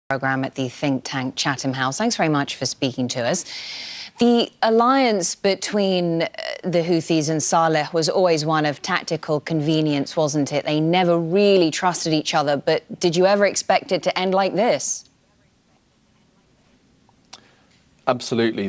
Programme at the think tank Chatham House. Thanks very much for speaking to us. The alliance between the Houthis and Saleh was always one of tactical convenience, wasn't it? They never really trusted each other, but did you ever expect it to end like this? Absolutely.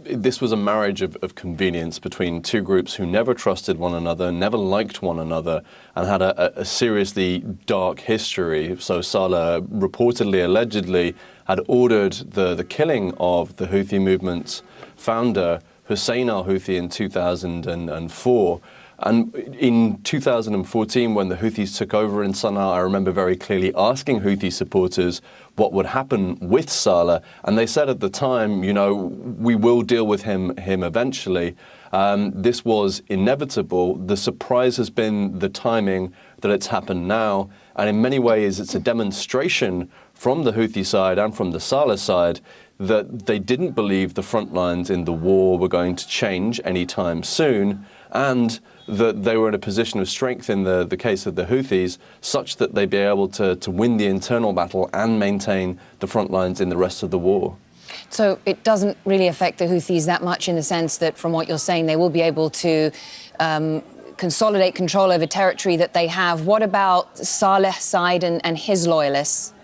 This was a marriage of convenience between two groups who never trusted one another, never liked one another, and had a seriously dark history. So Saleh reportedly, allegedly, had ordered the killing of the Houthi movement's founder, Hussein al-Houthi, in 2004. And in 2014, when the Houthis took over in Sana'a, I remember very clearly asking Houthi supporters what would happen with Saleh. And they said at the time, you know, we will deal with him eventually. This was inevitable. The surprise has been the timing that it's happened now. And in many ways, it's a demonstration from the Houthi side and from the Saleh side that they didn't believe the front lines in the war were going to change anytime soon, and that they were in a position of strength in the case of the Houthis, such that they'd be able to win the internal battle and maintain the front lines in the rest of the war. So it doesn't really affect the Houthis that much, in the sense that, from what you're saying, they will be able to consolidate control over territory that they have. What about Saleh's side and his loyalists?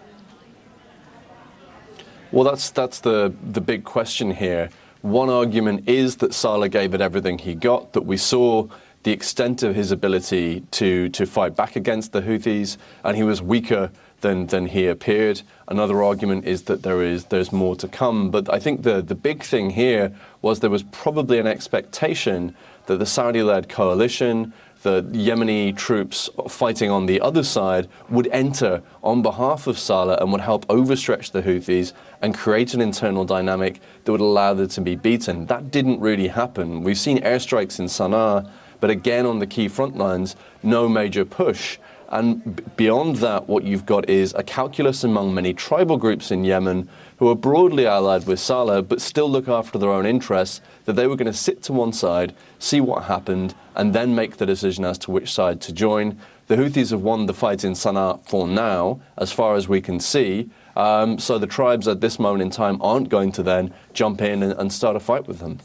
Well, that's the big question here. One argument is that Saleh gave it everything he got, that we saw the extent of his ability to fight back against the Houthis, and he was weaker than he appeared. Another argument is that there's more to come. But I think the big thing here was there was probably an expectation that the Saudi-led coalition, the Yemeni troops fighting on the other side, would enter on behalf of Saleh and would help overstretch the Houthis and create an internal dynamic that would allow them to be beaten. That didn't really happen. We've seen airstrikes in Sana'a, but again on the key front lines, no major push. And beyond that, what you've got is a calculus among many tribal groups in Yemen who are broadly allied with Saleh, but still look after their own interests, that they were going to sit to one side, see what happened, and then make the decision as to which side to join. The Houthis have won the fight in Sana'a for now, as far as we can see. So the tribes at this moment in time aren't going to then jump in and start a fight with them.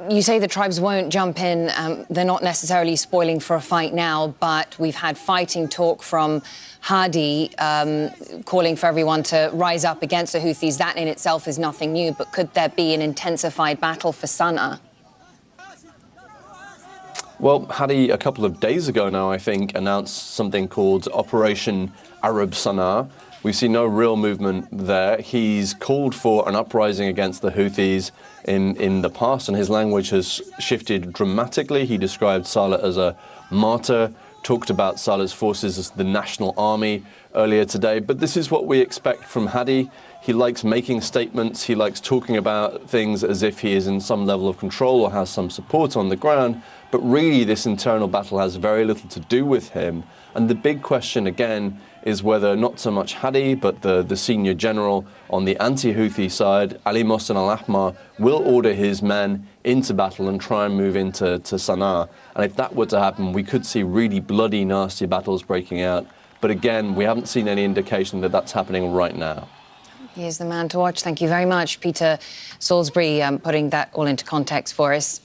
You say the tribes won't jump in. They're not necessarily spoiling for a fight now, but we've had fighting talk from Hadi calling for everyone to rise up against the Houthis. That in itself is nothing new, but could there be an intensified battle for Sana'a? Well, Hadi, a couple of days ago now, I think, announced something called Operation Arab Sana'a. We've seen no real movement there. He's called for an uprising against the Houthis in the past, and his language has shifted dramatically. He described Saleh as a martyr, talked about Saleh's forces as the national army earlier today. But this is what we expect from Hadi. He likes making statements. He likes talking about things as if he is in some level of control or has some support on the ground. But really, this internal battle has very little to do with him. And the big question, again, is whether not so much Hadi, but the senior general on the anti-Houthi side, Ali al-Ahmar, will order his men into battle and try and move into Sana'a. And if that were to happen, we could see really bloody, nasty battles breaking out. But again, we haven't seen any indication that that's happening right now. He is the man to watch. Thank you very much, Peter Salisbury, putting that all into context for us.